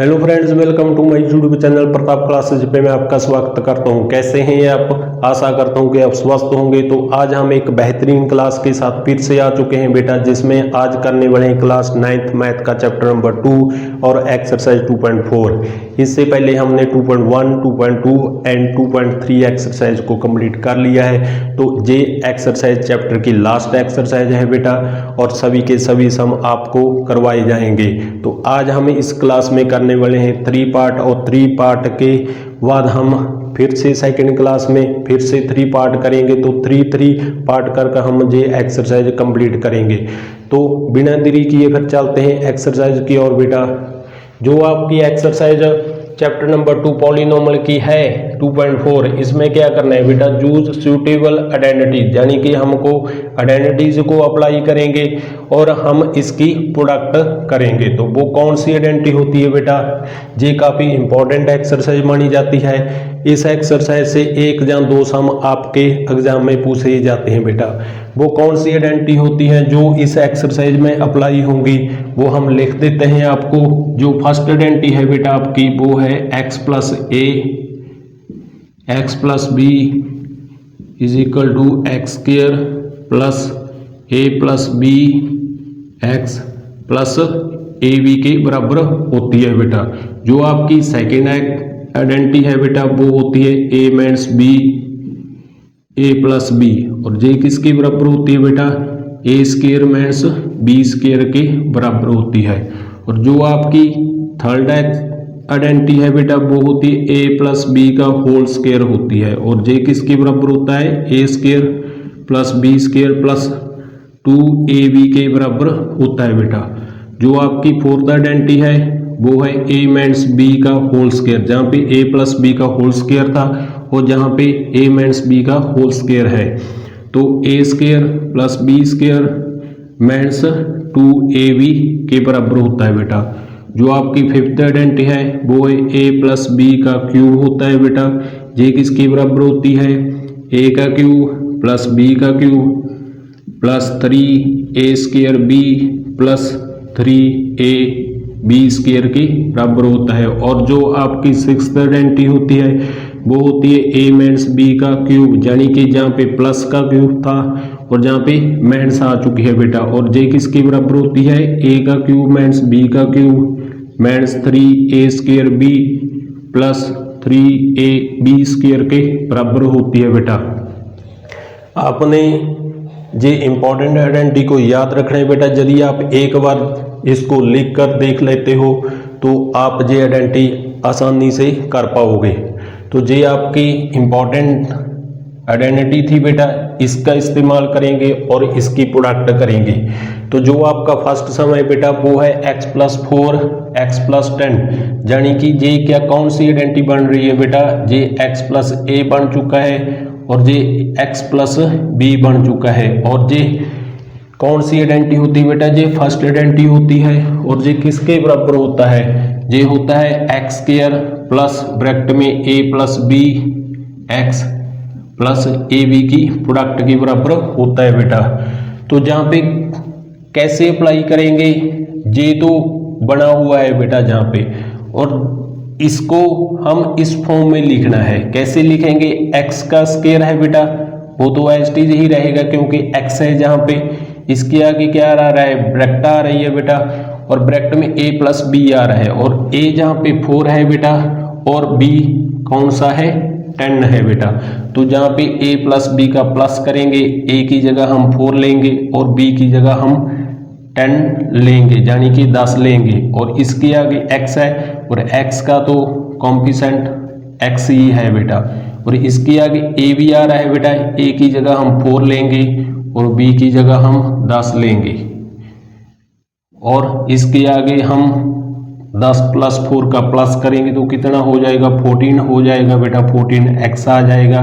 Hello friends, welcome to my YouTube channel Pratap classes पे मैं आपका स्वागत करता हूं। कैसे हैं आप? आशा करता हूं कि आप स्वस्थ होंगे। तो आज हम एक बेहतरीन क्लास के साथ फिर से आ चुके हैं बेटा, जिसमें आज करने वाले हैं क्लास 9th मैथ का चैप्टर नंबर 2 और एक्सरसाइज 2.4। इससे पहले हमने 2.1, 2.2 एंड 2.3 एक्सरसाइज को कंप्लीट कर लिया है। तो ये एक्सरसाइज चैप्टर की लास्ट एक्सरसाइज है बेटा, और सभी के सभी सम आपको करवाए जाएंगे। तो आज हम इस क्लास में करने वाले हैं 3 पार्ट, और 3 पार्ट के बाद हम फिर से सेकंड क्लास में फिर से 3 पार्ट करेंगे। तो 3 पार्ट कर हम ये एक्सरसाइज कंप्लीट करेंगे। तो बिना देरी किए फिर चलते हैं एक्सरसाइज की ओर बेटा। जो आपकी एक्सरसाइज चैप्टर नंबर 2 पॉलिनोमियल की है 2.4, इसमें क्या करना है बेटा, चूज सूटेबल आइडेंटिटी, यानी कि हमको आइडेंटिटीज को अप्लाई करेंगे और हम इसकी प्रोडक्ट करेंगे। तो वो कौन सी आइडेंटिटी होती है बेटा, ये काफ़ी इंपॉर्टेंट एक्सरसाइज मानी जाती है। इस एक्सरसाइज से 1 या 2 सम आपके एग्जाम में पूछे जाते हैं बेटा। वो कौन सी आइडेंटिटी होती है जो इस एक्सरसाइज में अप्लाई होंगी, वो हम लिख देते हैं आपको। जो फर्स्ट आइडेंटिटी है बेटा आपकी, वो है x plus a x plus b is equal to x square plus a plus b x plus a b के बराबर होती है बेटा। जो आपकी सेकेंड आइडेंटिटी है बेटा, वो होती है a minus b a plus b, और जे किसके बराबर होती है बेटा, a square minus b square के बराबर होती है। और जो आपकी थर्ड आइडेंटिटी है बेटा, वो होती है ए प्लस बी का होल स्क्वायर होती है, और जे किसके बराबर होता है, a square plus B square plus 2ab के बराबर होता है बेटा। जो आपकी फोर्थ आइडेंटिटी है वो है a माइनस बी का होल स्क्वायर, जहाँ पे a प्लस बी का होल स्क्वायर था और जहाँ पे a माइनस बी का होल स्क्वायर है। तो a square plus B square minus 2ab के बराबर होता है बेटा। जो आपकी फिफ्थ आइडेंटिटी है वो है a प्लस बी का क्यूब होता है बेटा। ये किसके बराबर होती है, a का क्यूब प्लस b का cube plus 3a square b plus 3a b square के बराबर होता है। और जो आपकी सिक्स्थ आइडेंटिटी होती है वो होती है a माइनस बी का क्यूब, यानी कि जहाँ पे प्लस का क्यूब था और जहाँ पे माइनस आ चुकी है बेटा। और जे किसके बराबर होती है, a का क्यूब माइनस बी का cube minus 3a square b plus 3a b square के बराबर होती है बेटा। आपने ये इंपॉर्टेंट आइडेंटिटी को याद रखना है बेटा। यदि आप एक बार इसको लिख कर देख लेते हो तो आप ये आइडेंटिटी आसानी से कर पाओगे। तो ये आपकी इंपॉर्टेंट आइडेंटिटी थी बेटा, इसका इस्तेमाल करेंगे और इसकी प्रोडक्ट करेंगे। तो जो आपका फर्स्ट सम है बेटा वो है x प्लस 4 एक्स प्लस 10, यानी कि ये क्या कौन सी आइडेंटिटी बन रही है बेटा, ये x प्लस ए बन चुका है और ये x प्लस बी बन चुका है। और ये कौन सी आइडेंटिटी होती है बेटा, ये फर्स्ट आइडेंटिटी होती है। और ये किसके बराबर होता है, ये होता है एक्स स्क्वायर प्लस ब्रैकेट में a plus b x plus a b की प्रोडक्ट के बराबर होता है बेटा। तो जहाँ पे कैसे अप्लाई करेंगे, ये तो बना हुआ है बेटा जहाँ पे, और इसको हम इस फॉर्म में लिखना है। कैसे लिखेंगे, x का स्क्वायर है बेटा, वो तो एज इट इज ही रहेगा क्योंकि x है जहाँ पे। इसके आगे क्या आ रहा है, ब्रैकेट आ रही है बेटा, और ब्रैकेट में a प्लस बी आ रहा है, और a जहाँ पे 4 है बेटा और b कौन सा है, 10 है बेटा। तो जहाँ पे a प्लस बी का प्लस करेंगे, a की जगह हम 4 लेंगे और b की जगह हम 10 लेंगे, यानी कि 10 लेंगे। और इसके आगे x है और x का तो कॉम्पिसेंट x ही है बेटा। और इसके आगे a भी आ रहा है बेटा, a की जगह हम 4 लेंगे और b की जगह हम 10 लेंगे। और इसके आगे हम 10 प्लस 4 का प्लस करेंगे तो कितना हो जाएगा, 14 हो जाएगा बेटा, 14x आ जाएगा।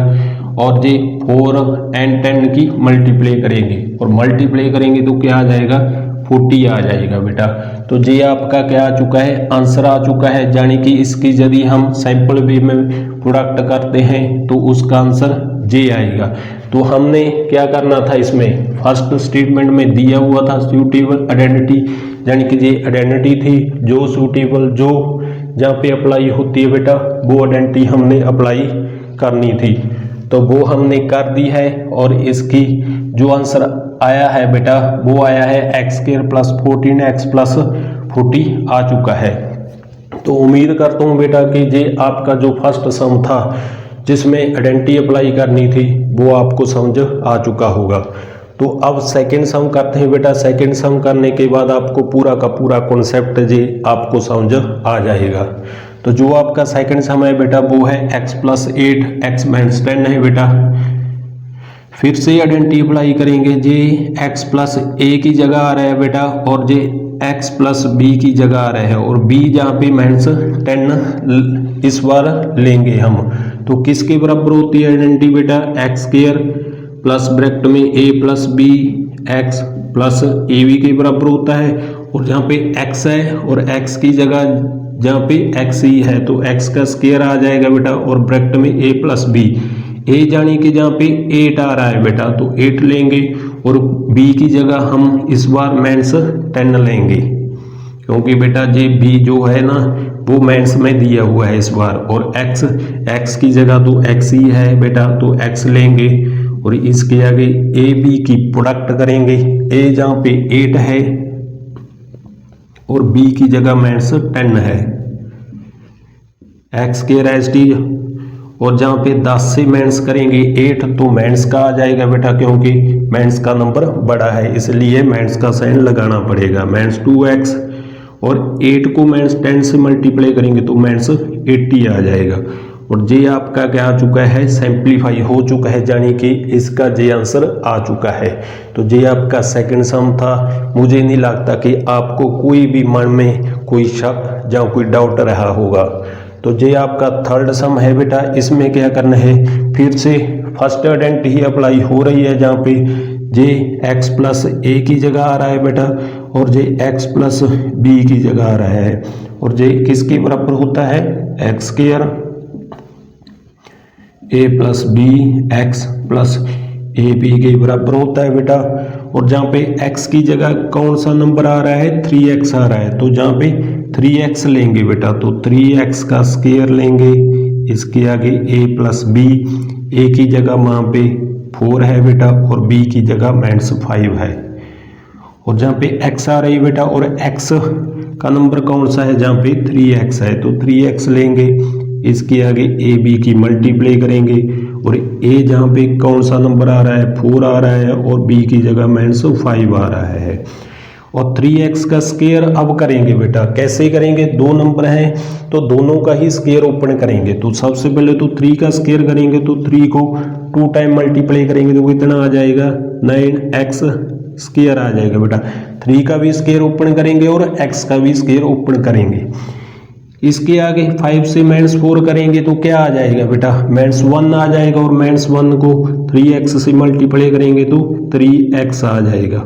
और ये 4 एंड 10 की मल्टीप्लाई करेंगे, और मल्टीप्लाई करेंगे तो क्या आ जाएगा, 40 आ जाएगा बेटा। तो ये आपका क्या आ चुका है, आंसर आ चुका है। यानी कि इसकी यदि हम सैंपल वे में प्रोडक्ट करते हैं तो उसका आंसर ये आएगा। तो हमने क्या करना था, इसमें फर्स्ट स्टेटमेंट में दिया हुआ था सूटेबल आइडेंटिटी, यानी कि ये आइडेंटिटी थी जो सूटेबल, जो जहाँ पे अप्लाई होती है बेटा वो आइडेंटिटी हमने अप्लाई करनी थी, तो वो हमने कर दी है। और इसकी जो आंसर आया है बेटा वो आया है x² प्लस 14x प्लस 40 आ चुका है। तो उम्मीद करता हूँ बेटा कि ये आपका जो फर्स्ट सम था जिसमें आइडेंटिटी अप्लाई करनी थी वो आपको समझ आ चुका होगा। तो अब सेकंड सम करते हैं बेटा। सेकंड सम करने के बाद आपको पूरा का पूरा कॉन्सेप्ट जी आपको समझ आ जाएगा। तो जो आपका सेकंड सम है बेटा वो है x प्लस 8 x माइनस 10 है बेटा। फिर से आइडेंटिटी अप्लाई करेंगे, जे x प्लस a की जगह आ रहा है बेटा और जे x प्लस b की जगह आ रहा है और b जहाँ पे माइनस 10 इस बार लेंगे हम। तो किसके बराबर होती है आइडेंटिटी बेटा, x² प्लस ब्रैकेट में a plus b x plus a b के बराबर होता है। और जहाँ पे x है और x की जगह जहाँ पे x ही है तो x का स्क्वायर आ जाएगा बेटा और ब्रैकेट में a प्लस b, a जाने के जहाँ पे 8 आ रहा है बेटा तो 8 लेंगे और b की जगह हम इस बार माइनस 10 लेंगे क्योंकि बेटा ये b जो है ना वो माइनस में दिया हुआ है इस बार। और x की जगह तो x ही है बेटा तो x लेंगे और इसके आगे ए बी की प्रोडक्ट करेंगे। a जहाँ पे 8 है और b की जगह माइनस 10 है, x² एसटी और जहाँ पे 10 से माइनस करेंगे 8 तो माइनस का आ जाएगा बेटा क्योंकि माइनस का नंबर बड़ा है इसलिए माइनस का साइन लगाना पड़ेगा, माइनस 2x और 8 को माइनस 10 से मल्टीप्लाई करेंगे तो माइनस 80 आ जाएगा। और जे आपका क्या आ चुका है, सिंप्लीफाई हो चुका है, यानी कि इसका जे आंसर आ चुका है। तो जे आपका सेकंड सम था। मुझे नहीं लगता कि आपको कोई भी मन में कोई शक या कोई डाउट रहा होगा। तो जे आपका थर्ड सम है बेटा, इसमें क्या करना है, फिर से फर्स्ट आइडेंटिटी ही अप्लाई हो रही है जहाँ पे जे x प्लस ए की जगह आ रहा है बेटा और जे x प्लस बी की जगह आ रहा है और जे किसके बराबर होता है, x² a plus b x plus a b के बराबर होता है बेटा। और जहाँ पे x की जगह कौन सा नंबर आ रहा है, 3x आ रहा है तो जहाँ पे 3x लेंगे बेटा तो 3x का स्क्वायर लेंगे, इसके आगे a प्लस बी, a की जगह वहाँ पे 4 है बेटा और b की जगह -5 है। और जहाँ पे x आ रही है बेटा और x का नंबर कौन सा है, जहाँ पे 3x है तो 3x लेंगे, इसके आगे ए बी की मल्टीप्लाई करेंगे और a जहाँ पे कौन सा नंबर आ रहा है, 4 आ रहा है और b की जगह -5 आ रहा है। और 3x का स्क्वायर अब करेंगे बेटा, कैसे करेंगे, दो नंबर हैं तो दोनों का ही स्क्वायर ओपन करेंगे। तो सबसे पहले तो 3 का स्क्वायर करेंगे तो 3 को 2 टाइम मल्टीप्लाई करेंगे तो कितना आ जाएगा, 9x स्क्वायर आ जाएगा बेटा। 3 का भी स्क्वायर ओपन करेंगे और x का भी स्क्वायर ओपन करेंगे। इसके आगे 5 से -4 करेंगे तो क्या आ जाएगा बेटा, -1 आ जाएगा और -1 को 3x से मल्टीप्लाई करेंगे तो 3x आ जाएगा।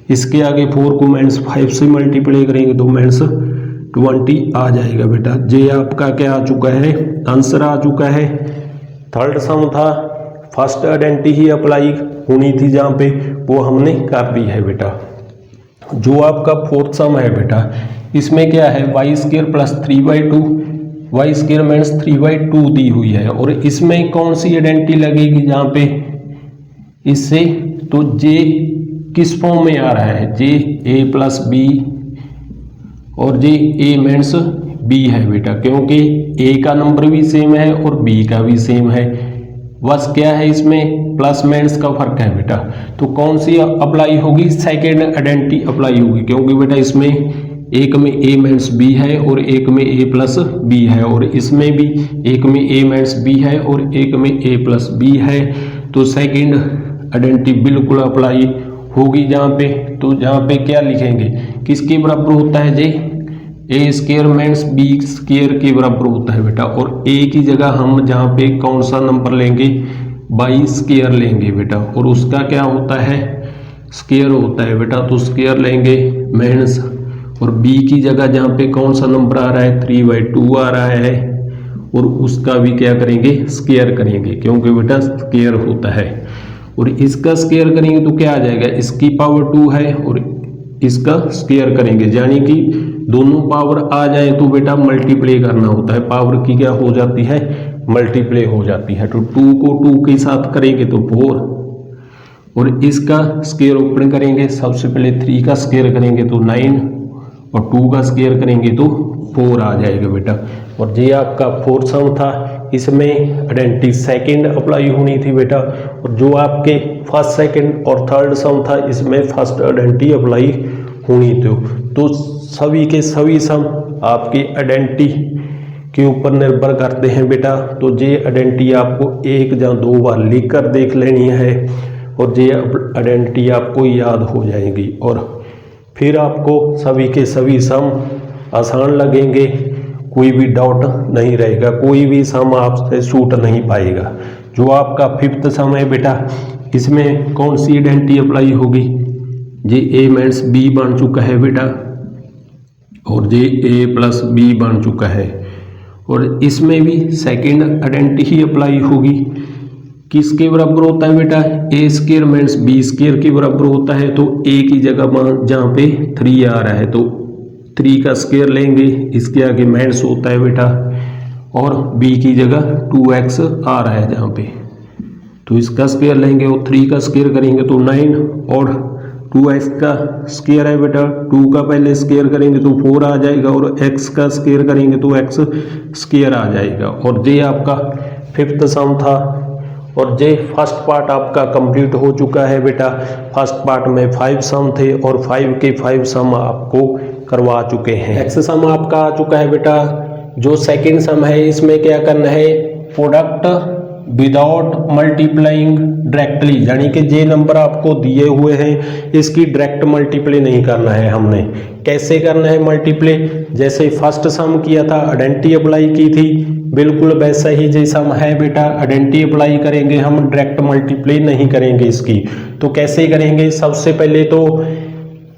इसके आगे 4 को -5 से मल्टीप्लाई करेंगे तो -20 आ जाएगा बेटा। ये आपका क्या आ चुका है, आंसर आ चुका है। थर्ड सम था, फर्स्ट आइडेंटिटी ही अप्लाई होनी थी जहाँ पे, वो हमने कर दी है बेटा। जो आपका फोर्थ सम है बेटा, इसमें क्या है, y² प्लस 3/2, y² माइनस 3/2 दी हुई है और इसमें कौन सी आइडेंटिटी लगेगी जहाँ पे इससे, तो j किस फॉर्म में आ रहा है, जे a प्लस बी और जे a माइनस b है बेटा, क्योंकि a का नंबर भी सेम है और b का भी सेम है, बस क्या है इसमें प्लस माइनस का फर्क है बेटा। तो कौन सी अप्लाई होगी, सेकेंड आइडेंटिटी अप्लाई होगी, क्योंकि बेटा इसमें एक में a माइनस b है और एक में a प्लस b है और इसमें भी एक में a माइनस b है और एक में a प्लस b है। तो सेकेंड आइडेंटिटी बिल्कुल अप्लाई होगी जहाँ पे। तो जहाँ पे क्या लिखेंगे, किसके बराबर होता है जे, a² माइनस b² के बराबर होता है बेटा। और a की जगह हम जहाँ पे कौन सा नंबर लेंगे, y² लेंगे बेटा और उसका क्या होता है, स्क्वायर होता है बेटा। तो स्क्वायर लेंगे माइनस और b की जगह जहाँ पे कौन सा नंबर आ रहा है, 3/2 आ रहा है और उसका भी क्या करेंगे, स्क्वायर करेंगे, क्योंकि बेटा स्क्वायर होता है। और इसका स्क्वायर करेंगे तो क्या आ जाएगा, इसकी पावर 2 है और इसका स्क्वायर करेंगे, यानी कि दोनों पावर आ जाए तो बेटा मल्टीप्लाई करना होता है, पावर की क्या हो जाती है, मल्टीप्लाई हो जाती है। तो 2 को 2 के साथ करेंगे तो 4, और इसका स्क्वायर ओपन करेंगे, सबसे पहले 3 का स्क्वायर करेंगे तो 9, और 2 का स्क्वायर करेंगे तो 4 आ जाएगा बेटा। और ये आपका 4th सम था, इसमें आइडेंटिटी सेकंड अप्लाई होनी थी बेटा, और जो आपके फर्स्ट सेकंड और थर्ड सम था इसमें फर्स्ट आइडेंटिटी अप्लाई होनी थी। तो सभी के सभी सम आपकी आइडेंटिटी के ऊपर निर्भर करते हैं बेटा। तो ये आइडेंटिटी आपको 1 या 2 बार लिख कर देख लेनी है, और ये आइडेंटिटी आपको याद हो जाएगी, और फिर आपको सभी के सभी सम आसान लगेंगे, कोई भी डाउट नहीं रहेगा, कोई भी सम आपसे छूट नहीं पाएगा। जो आपका 5th सम है बेटा, इसमें कौन सी आइडेंटिटी अप्लाई होगी, ये a माइनस बी बन चुका है बेटा, और ये a प्लस बी बन चुका है, और इसमें भी सेकेंड आइडेंटिटी ही अप्लाई होगी। किसके बराबर होता है बेटा, a square minus b square के बराबर होता है। तो ए की जगह जहाँ पे 3 आ रहा है तो 3 का स्क्वायर लेंगे, इसके आगे माइनस होता है बेटा, और b की जगह 2x आ रहा है जहाँ पे, तो इसका स्क्वायर लेंगे और 3 का स्क्वायर करेंगे तो 9, और 2x का स्क्वायर है बेटा, 2 का पहले स्क्वायर करेंगे तो 4 आ जाएगा, और x का स्क्वायर करेंगे तो x स्क्वायर आ जाएगा। और ये आपका 5th सम था, और ये फर्स्ट पार्ट आपका कंप्लीट हो चुका है बेटा। फर्स्ट पार्ट में 5 सम थे, और 5 के 5 सम आपको करवा चुके हैं। नेक्स्ट सम आपका आ चुका है बेटा, जो सेकंड सम है इसमें क्या करना है, प्रोडक्ट विदाउट मल्टीप्लाइंग डायरेक्टली, यानी कि जे नंबर आपको दिए हुए हैं इसकी डायरेक्ट मल्टीप्लाई नहीं करना है हमने। कैसे करना है मल्टीप्लाई, जैसे फर्स्ट सम किया था आइडेंटिटी अप्लाई की थी, बिल्कुल वैसा ही जैसा है बेटा, आइडेंटिटी अप्लाई करेंगे हम, डायरेक्ट मल्टीप्लाई नहीं करेंगे इसकी। तो कैसे करेंगे, सबसे पहले तो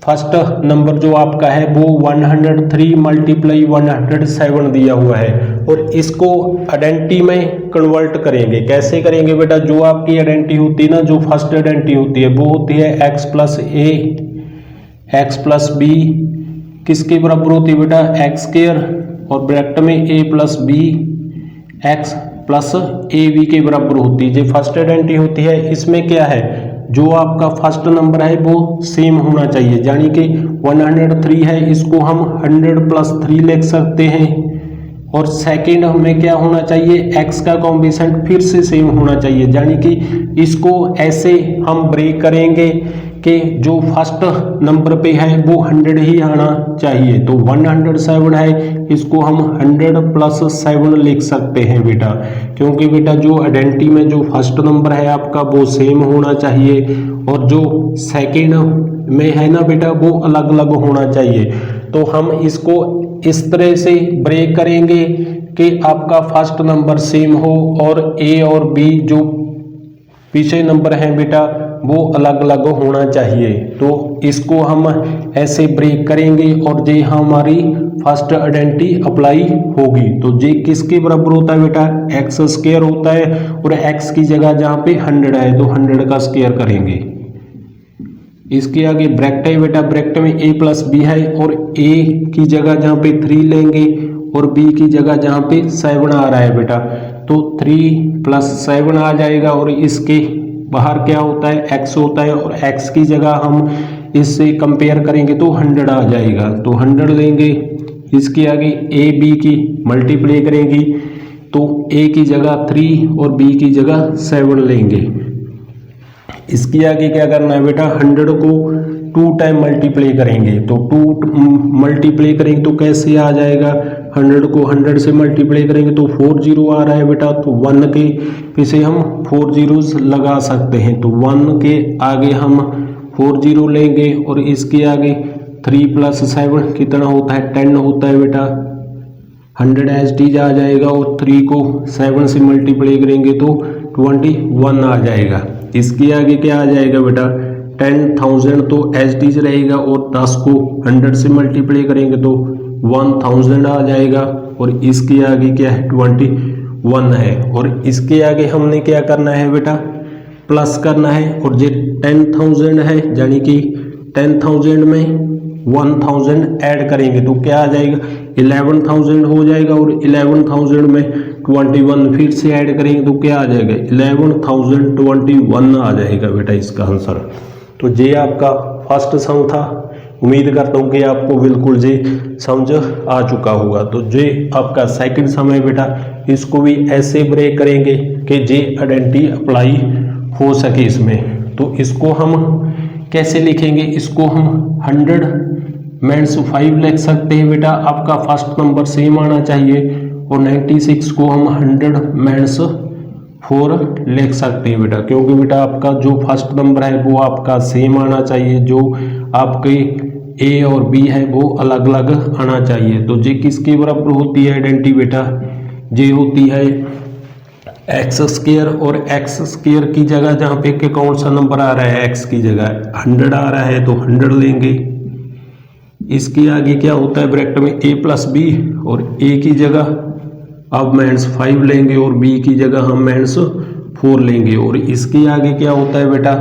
फर्स्ट नंबर जो आपका है वो 103 मल्टीप्लाई 107 दिया हुआ है, और इसको आइडेंटिटी में कन्वर्ट करेंगे। कैसे करेंगे बेटा, जो आपकी आइडेंटिटी होती है ना, जो फर्स्ट आइडेंटिटी होती है वो होती है x plus a x plus b, किसके बराबर होती है बेटा, एक्स स्क्वायर, और ब्रैकेट में a plus b x plus a b के बराबर होती है। जो फर्स्ट आइडेंटिटी होती है इसमें क्या है, जो आपका फर्स्ट नंबर है वो सेम होना चाहिए, यानी कि 103 है, इसको हम 100 प्लस 3 लिख सकते हैं, और सेकंड हमें क्या होना चाहिए, x का कॉम्बिनेशन फिर से सेम होना चाहिए, यानी कि इसको ऐसे हम ब्रेक करेंगे कि जो फर्स्ट नंबर पे है वो 100 ही आना चाहिए। तो 107 है, इसको हम 100 प्लस 7 लिख सकते हैं बेटा, क्योंकि बेटा जो आइडेंटिटी में जो फर्स्ट नंबर है आपका वो सेम होना चाहिए, और जो सेकंड में है ना बेटा वो अलग अलग होना चाहिए। तो हम इसको इस तरह से ब्रेक करेंगे कि आपका फर्स्ट नंबर सेम हो, और a और b जो पीछे नंबर हैं बेटा वो अलग अलग होना चाहिए। तो इसको हम ऐसे ब्रेक करेंगे, और ये हमारी फर्स्ट आइडेंटिटी अप्लाई होगी। तो ये किसके बराबर होता है बेटा, एक्स स्क्वायर होता है, और x की जगह जहाँ पे 100 है तो 100 का स्क्वायर करेंगे। इसके आगे ब्रैकेट है बेटा, ब्रैकेट में a प्लस बी है, और a की जगह जहाँ पे 3 लेंगे, और b की जगह जहाँ पे 7 आ रहा है बेटा, तो 3 प्लस 7 आ जाएगा, और इसके बाहर क्या होता है, x होता है, और x की जगह हम इससे कंपेयर करेंगे तो 100 आ जाएगा, तो 100 लेंगे। इसके आगे a b की मल्टीप्लाई करेंगी तो a की जगह 3 और b की जगह 7 लेंगे। इसके आगे क्या करना है बेटा, 100 को 2 टाइम मल्टीप्लाई करेंगे, तो 2 मल्टीप्लाई करेंगे तो कैसे आ जाएगा, 100 को 100 से मल्टीप्लाई करेंगे तो 40 आ रहा है बेटा, तो 1 के पीछे हम 4 जीरोस लगा सकते हैं, तो 1 के आगे हम 4 जीरो लेंगे, और इसके आगे 3 प्लस 7 कितना होता है, 10 होता है बेटा, 100 एज टीज आ जाएगा, और 3 को 7 से मल्टीप्लाई करेंगे तो 21 आ जाएगा। इसके आगे क्या आ जाएगा बेटा, 10,000 तो एज टीज रहेगा, और 10 को 100 से मल्टीप्लाई करेंगे तो 1000 आ जाएगा, और इसके आगे क्या है, 21 है, और इसके आगे हमने क्या करना है बेटा, प्लस करना है, और ये 10,000 है, यानी कि 10,000 में 1,000 ऐड करेंगे तो क्या आ जाएगा 11,000 हो जाएगा, और 11,000 में 21 फिर से ऐड करेंगे तो क्या आ जाएगा 11,021 आ जाएगा बेटा इसका आंसर। तो ये आपका फर्स्ट सम था। उम्मीद करता हूँ कि आपको बिल्कुल ये समझ आ चुका होगा। तो ये आपका सेकंड सम है बेटा, इसको भी ऐसे ब्रेक करेंगे कि ये आइडेंटिटी अप्लाई हो सके इसमें। तो इसको हम कैसे लिखेंगे, इसको हम 100 माइनस 5 लिख सकते हैं बेटा, आपका फर्स्ट नंबर सेम आना चाहिए, और 96 को हम 100 माइनस 4 लिख सकते हैं बेटा, क्योंकि बेटा आपका जो फर्स्ट नंबर है वो आपका सेम आना चाहिए, जो आपके ए और बी है वो अलग अलग आना चाहिए। तो ये किसके बराबर होती है आइडेंटिटी बेटा, ये होती है एक्स स्क्वायर, और एक्स स्क्वायर की जगह जहाँ पे के कौन सा नंबर आ रहा है एक्स की जगह 100 आ रहा है तो 100 लेंगे। इसके आगे क्या होता है ब्रैकेट में a प्लस बी, और a की जगह अब -5 लेंगे और b की जगह हम -4 लेंगे, और इसके आगे क्या होता है बेटा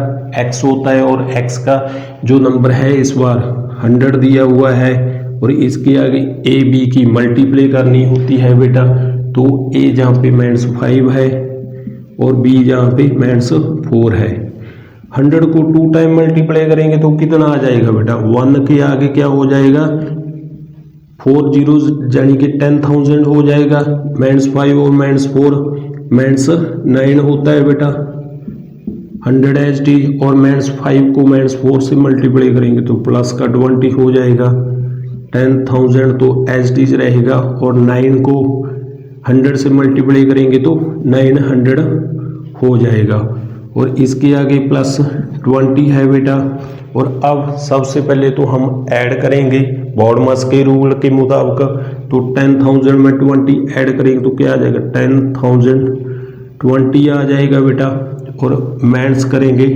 x होता है, और x का जो नंबर है इस बार 100 दिया हुआ है, और इसके आगे a b की मल्टीप्लाई करनी होती है बेटा। तो a जहाँ पे -5 है और b जहाँ पे -4 है, 100 को 2 टाइम मल्टीप्लाई करेंगे तो कितना आ जाएगा बेटा 1 के आगे क्या हो जाएगा 4 जीरोस यानी कि 10,000 हो जाएगा, -5 और -4 -9 होता है बेटा 100 एच डी, और -5 को -4 से मल्टीप्लाई करेंगे तो प्लस का 20 हो जाएगा, 10,000 तो एच डी रहेगा, और 9 को 100 से मल्टीप्लाई करेंगे तो 900 हो जाएगा, और इसके आगे प्लस 20 है बेटा। और अब सबसे पहले तो हम ऐड करेंगे बॉडमास के रूल के मुताबिक, तो 10,000 में 20 ऐड करेंगे तो क्या आ जाएगा 10,020 आ जाएगा बेटा, और माइनस करेंगे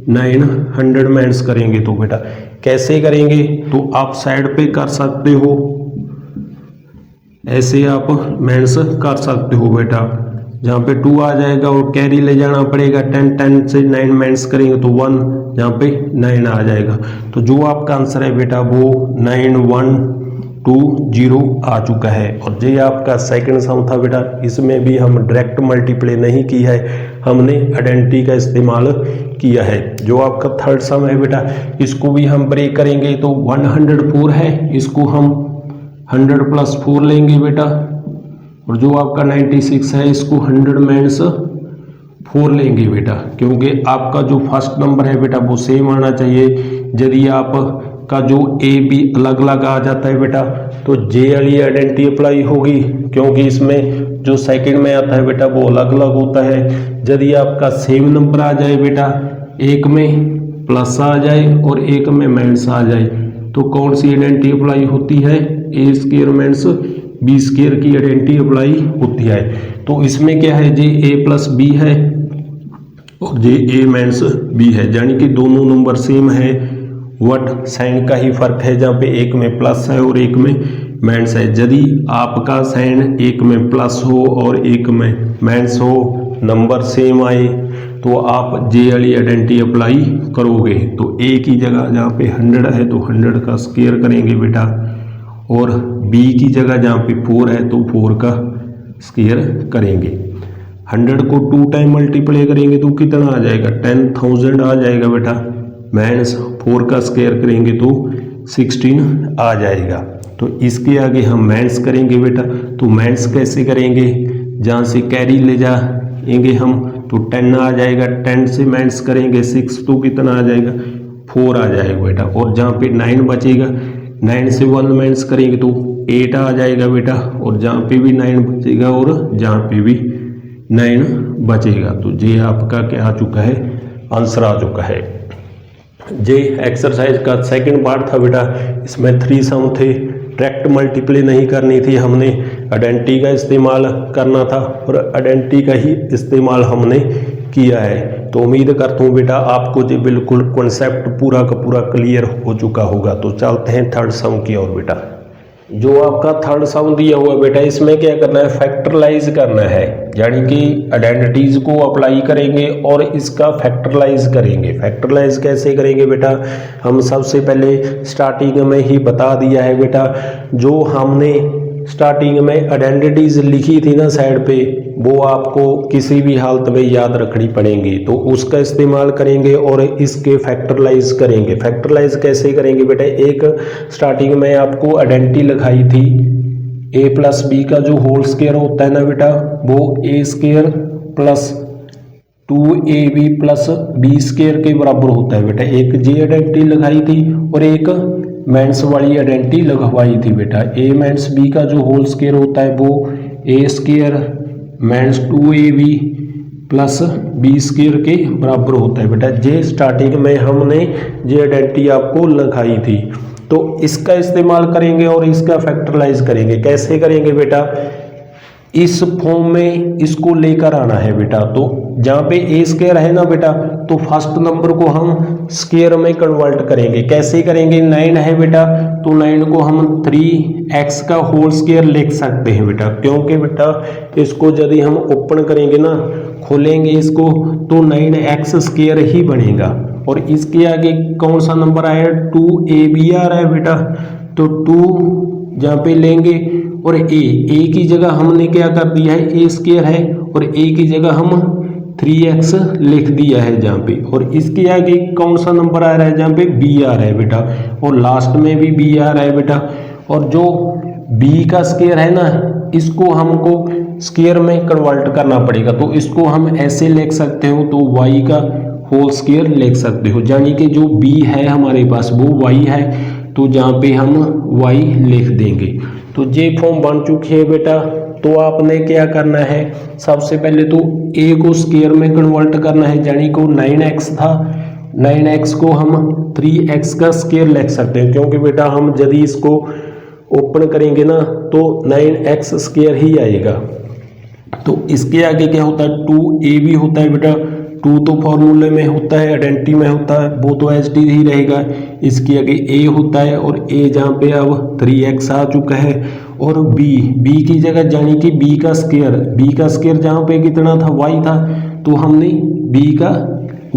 900 माइनस करेंगे तो बेटा कैसे करेंगे, तो आप साइड पे कर सकते हो, ऐसे आप माइनस कर सकते हो बेटा, जहाँ पे 2 आ जाएगा और कैरी ले जाना पड़ेगा, 10 से 9 माइनस करेंगे तो 1, जहाँ पे 9 आ जाएगा। तो जो आपका आंसर है बेटा वो 9120 आ चुका है। और ये आपका सेकंड सम था बेटा, इसमें भी हम डायरेक्ट मल्टीप्लाई नहीं की है, हमने आइडेंटिटी का इस्तेमाल किया है। जो आपका थर्ड सम है बेटा, इसको भी हम ब्रेक करेंगे, तो 104 है, इसको हम 100 प्लस 4 लेंगे बेटा, और जो आपका 96 है इसको 100 माइनस 4 लेंगे बेटा, क्योंकि आपका जो फर्स्ट नंबर है बेटा वो सेम आना चाहिए। यदि आपका जो ए बी अलग अलग आ जाता है बेटा तो जे वाली आइडेंटिटी अप्लाई होगी, क्योंकि इसमें जो सेकंड में आता है बेटा वो अलग अलग होता है। यदि आपका सेम नंबर आ जाए बेटा, एक में प्लस आ जाए और एक में माइनस आ जाए, तो कौन सी आइडेंटिटी अप्लाई होती है, a square minus b square की आइडेंटिटी अप्लाई होती है। तो इसमें क्या है, जे ए प्लस बी है और जे ए माइनस बी है, यानी कि दोनों नंबर सेम है, वट साइन का ही फर्क है, जहाँ पे एक में प्लस है और एक में माइनस है। यदि आपका साइन एक में प्लस हो और एक में माइनस हो, नंबर सेम आए, तो आप जे वाली आइडेंटिटी अप्लाई करोगे। तो ए की जगह जहाँ पे 100 है तो 100 का स्क्वायर करेंगे बेटा, और बी की जगह जहाँ पे 4 है तो 4 का स्क्वायर करेंगे। 100 को 2 टाइम मल्टीप्लाई करेंगे तो कितना आ जाएगा 10,000 आ जाएगा बेटा, माइनस 4 का स्क्वायर करेंगे तो 16 आ जाएगा। तो इसके आगे हम माइनस करेंगे बेटा, तो माइनस कैसे करेंगे, जहाँ से कैरी ले जाएंगे हम तो 10 आ जाएगा, 10 से माइनस करेंगे 6 तो कितना आ जाएगा 4 आ जाएगा बेटा, और जहाँ पे 9 बचेगा 9 से 1 माइनस करेंगे तो 8 आ जाएगा बेटा, और जहाँ पे भी 9 बचेगा और जहाँ पे भी 9 बचेगा। तो ये आपका क्या आ चुका है, आंसर आ चुका है। ये एक्सरसाइज का सेकंड पार्ट था बेटा, इसमें 3 सम थे, डायरेक्ट मल्टीप्लाई नहीं करनी थी, हमने आइडेंटिटी का इस्तेमाल करना था और आइडेंटिटी का ही इस्तेमाल हमने किया है। तो उम्मीद करता हूँ बेटा आपको जो बिल्कुल कॉन्सेप्ट पूरा का पूरा क्लियर हो चुका होगा। तो चलते हैं थर्ड सम की ओर बेटा। जो आपका थर्ड सम दिया हुआ बेटा, इसमें क्या करना है, फैक्टराइज करना है, यानी कि आइडेंटिटीज को अप्लाई करेंगे और इसका फैक्टराइज करेंगे। फैक्टराइज कैसे करेंगे बेटा, हम सबसे पहले स्टार्टिंग में ही बता दिया है बेटा, जो हमने स्टार्टिंग में आइडेंटिटीज लिखी थी ना साइड पे, वो आपको किसी भी हालत में याद रखनी पड़ेंगी, तो उसका इस्तेमाल करेंगे और इसके फैक्टराइज करेंगे। फैक्टराइज कैसे करेंगे बेटा, एक स्टार्टिंग में आपको आइडेंटिटी लिखाई थी a प्लस बी का जो होल स्क्वायर होता है ना बेटा, वो a square plus 2ab plus B square के बराबर होता है बेटा। एक जी आइडेंटिटी लगाई थी और एक माइनस वाली आइडेंटिटी लगवाई थी बेटा। a माइनस बी का जो होल स्क्वायर होता है वो a square minus 2ab plus B square के बराबर होता है बेटा। जे स्टार्टिंग में हमने जे आइडेंटिटी आपको लिखाई थी, तो इसका इस्तेमाल करेंगे और इसका फैक्टराइज करेंगे। कैसे करेंगे बेटा, इस फॉर्म में इसको लेकर आना है बेटा। तो जहाँ पे ए स्क्वायर है ना बेटा, तो फर्स्ट नंबर को हम स्क्वायर में कन्वर्ट करेंगे। कैसे करेंगे, 9 है बेटा, तो 9 को हम 3x का होल स्क्वायर लिख सकते हैं बेटा, क्योंकि बेटा इसको यदि हम ओपन करेंगे ना, खोलेंगे इसको, तो 9x स्क्वायर ही बनेगा। और इसके आगे कौन सा नंबर आया, 2ab आ रहा है बेटा, तो 2 जहाँ पे लेंगे और a की जगह हमने क्या कर दिया है, a स्क्वायर है, और a की जगह हम 3x लिख दिया है जहाँ पे। और इसके आगे कौन सा नंबर आ रहा है, जहाँ पे b आ रहा है बेटा, और लास्ट में भी b आ रहा है बेटा। और जो b का स्क्वायर है ना, इसको हमको स्क्वायर में कन्वर्ट करना पड़ेगा, तो इसको हम ऐसे लिख सकते हो, तो y का होल स्क्वायर लिख सकते हो, यानी कि जो b है हमारे पास वो y है, तो जहाँ पे हम y लिख देंगे। तो ये फॉर्म बन चुकी है बेटा। तो आपने क्या करना है, सबसे पहले तो a को स्क्वायर में कन्वर्ट करना है, यानी को 9x था, 9x को हम 3x का स्क्वायर लिख सकते हैं, क्योंकि बेटा हम यदि इसको ओपन करेंगे ना, तो 9x स्क्वायर ही आएगा। तो इसके आगे क्या होता है, 2ab होता है बेटा, 2 तो फॉर्मूले में होता है, आइडेंटिटी में होता है, वो तो एच डी ही रहेगा। इसके आगे a होता है, और a जहाँ पे अब 3x आ चुका है, और b की जगह यानी कि b का स्क्वायर जहाँ पे कितना था, y था, तो हमने b का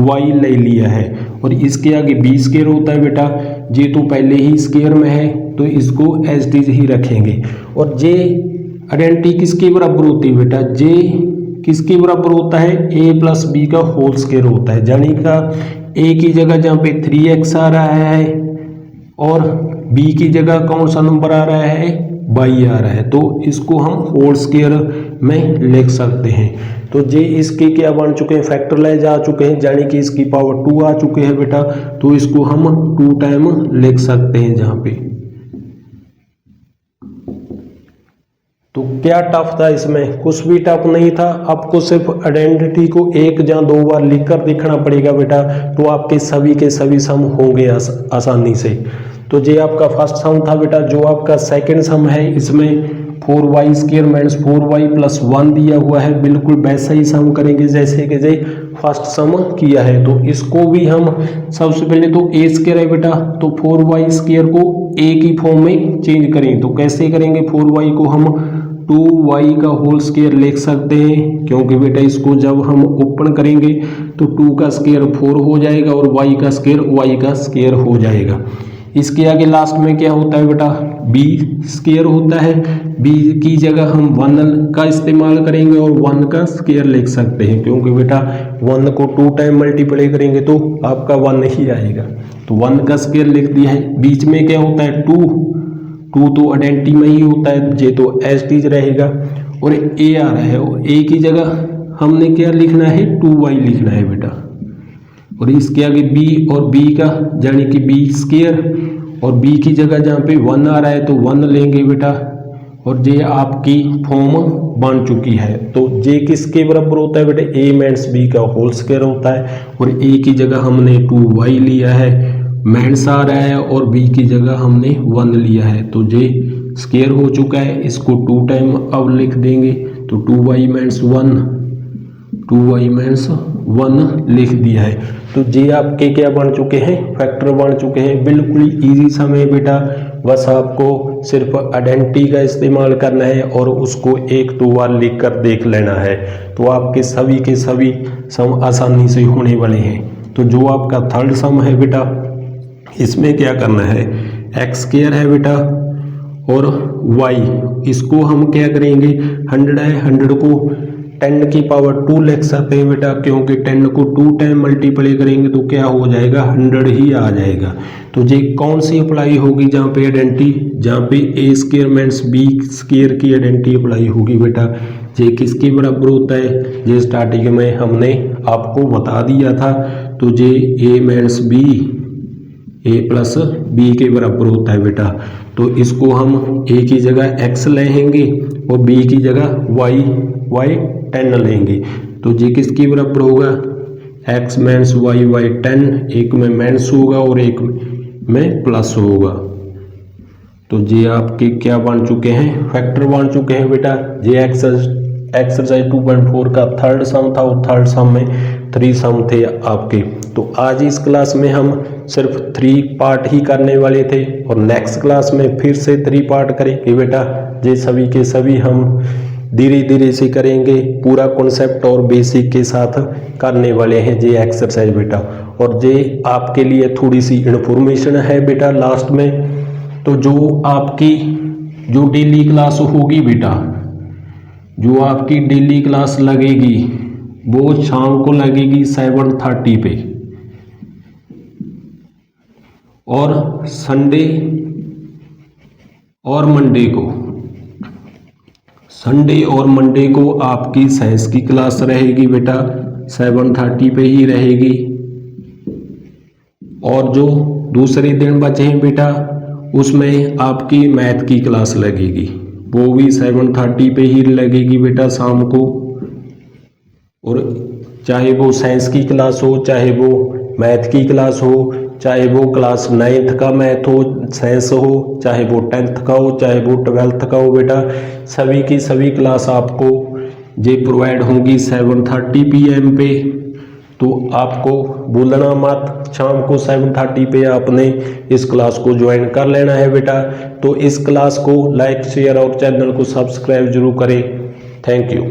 y ले लिया है। और इसके आगे b स्क्वायर होता है बेटा, ये तो पहले ही स्क्वायर में है, तो इसको एच डी ही रखेंगे। और j आइडेंटिटी किसके बराबर होती है बेटा, j किसके बराबर होता है, a प्लस बी का होल स्क्वायर होता है, यानी का a की जगह जहाँ पे 3x आ रहा है और b की जगह कौन सा नंबर आ रहा है, y आ रहा है, तो इसको हम होल स्क्वायर में लिख सकते हैं। तो जे इसके क्या बन चुके हैं, फैक्टराइज आ चुके हैं, यानी कि इसकी पावर 2 आ चुके हैं बेटा, तो इसको हम 2 टाइम लिख सकते हैं जहाँ पे। तो क्या टफ था इसमें, कुछ भी टफ नहीं था। आपको सिर्फ आइडेंटिटी को 1 या 2 बार लिखकर देखना पड़ेगा बेटा, तो आपके सभी के सभी सम होंगे आसानी से। तो ये आपका फर्स्ट सम था बेटा। जो आपका सेकंड सम है, इसमें 4y square minus 4y plus 1 दिया हुआ है, बिल्कुल वैसा ही सम करेंगे जैसे कि जे फर्स्ट सम किया है। तो इसको भी हम सबसे पहले तो a स्क्वायर है बेटा, तो 4y स्क्वायर को a की फॉर्म में चेंज करेंगे। तो कैसे करेंगे, 4y को हम 2y का होल स्क्वायर लिख सकते हैं, क्योंकि बेटा इसको जब हम ओपन करेंगे तो 2 का स्क्वायर 4 हो जाएगा और y का स्क्वायर हो जाएगा। इसके आगे लास्ट में क्या होता है बेटा, b स्क्वायर होता है, b की जगह हम 1 का इस्तेमाल करेंगे और 1 का स्क्वायर लिख सकते हैं, क्योंकि बेटा 1 को 2 टाइम मल्टीप्लाई करेंगे तो आपका 1 ही आएगा। तो 1 का स्क्वायर लिख दिया है। बीच में क्या होता है, 2 तो आइडेंटिटी में ही होता है, जे तो एच डी रहेगा। और a आ रहा है, और a की जगह हमने क्या लिखना है, 2y लिखना है बेटा। और इसके आगे b और b का यानी कि b स्क्वायर, और b की जगह जहाँ पे 1 आ रहा है तो 1 लेंगे बेटा। और ये आपकी फॉर्म बन चुकी है। तो जे किसके बराबर होता है बेटा, a माइनस b का होल स्क्वायर होता है, और a की जगह हमने 2y लिया है, माइनस आ रहा है, और b की जगह हमने 1 लिया है, तो जे स्क्वायर हो चुका है। इसको 2 टाइम अब लिख देंगे, तो 2y माइनस 1 लिख दिया है। तो जे आपके क्या बन चुके हैं, फैक्टर बन चुके हैं। बिल्कुल इजी सम है बेटा, बस आपको सिर्फ आइडेंटिटी का इस्तेमाल करना है और उसको 1-2 बार लिख कर देख लेना है, तो आपके सभी के सभी सम आसानी से होने वाले हैं। तो जो आपका थर्ड सम है बेटा, इसमें क्या करना है, एक्स स्क्वायर है बेटा और वाई, इसको हम क्या करेंगे, 100 है, 100 को 10 की पावर 2 लिख सकते हैं बेटा, क्योंकि 10 को 2 टाइम मल्टीप्लाई करेंगे तो क्या हो जाएगा, 100 ही आ जाएगा। तो ये कौन सी अप्लाई होगी, जहाँ पे आइडेंटिटी, जहाँ पे ए स्क्वायर माइनस बी स्क्वायर की आइडेंटिटी अप्लाई होगी बेटा। ये किसके बराबर होता है, ये स्टार्टिंग में हमने आपको बता दिया था। तो ये ए minus b, a plus B के बराबर होता है बेटा। तो इसको हम ए की जगह एक्स लेंगे और बी की जगह वाई 10 लेंगे। तो ये किसके बराबर होगा, एक्स माइनस वाई 10, एक में माइनस होगा और एक में प्लस होगा। तो ये आपके क्या बन चुके हैं, फैक्टर बन चुके हैं बेटा। ये एक्सरसाइज 2.4 का थर्ड सम था और थर्ड सम में 3 सम थे आपके। तो आज इस क्लास में हम सिर्फ 3 पार्ट ही करने वाले थे और नेक्स्ट क्लास में फिर से 3 पार्ट करेंगे बेटा। ये सभी के सभी हम धीरे धीरे से करेंगे, पूरा कॉन्सेप्ट और बेसिक के साथ करने वाले हैं ये एक्सरसाइज बेटा। और ये आपके लिए थोड़ी सी इन्फॉर्मेशन है बेटा लास्ट में। तो जो आपकी जो डेली क्लास होगी बेटा, जो आपकी डेली क्लास लगेगी वो शाम को लगेगी 7:30 पे, और संडे और मंडे को आपकी साइंस की क्लास रहेगी बेटा, 7:30 पे ही रहेगी। और जो दूसरे दिन बचे हैं बेटा, उसमें आपकी मैथ की क्लास लगेगी, वो भी 7:30 पे ही लगेगी बेटा शाम को। और चाहे वो साइंस की क्लास हो, चाहे वो मैथ की क्लास हो, चाहे वो क्लास 9th का मैथ हो, साइंस हो, चाहे वो 10th का हो, चाहे वो 12th का हो बेटा, सभी की सभी क्लास आपको ये प्रोवाइड होंगी 7:30 PM पे। तो आपको भूलना मत, शाम को 7:30 पे आपने इस क्लास को ज्वाइन कर लेना है बेटा। तो इस क्लास को लाइक, शेयर और चैनल को सब्सक्राइब जरूर करें। Thank you.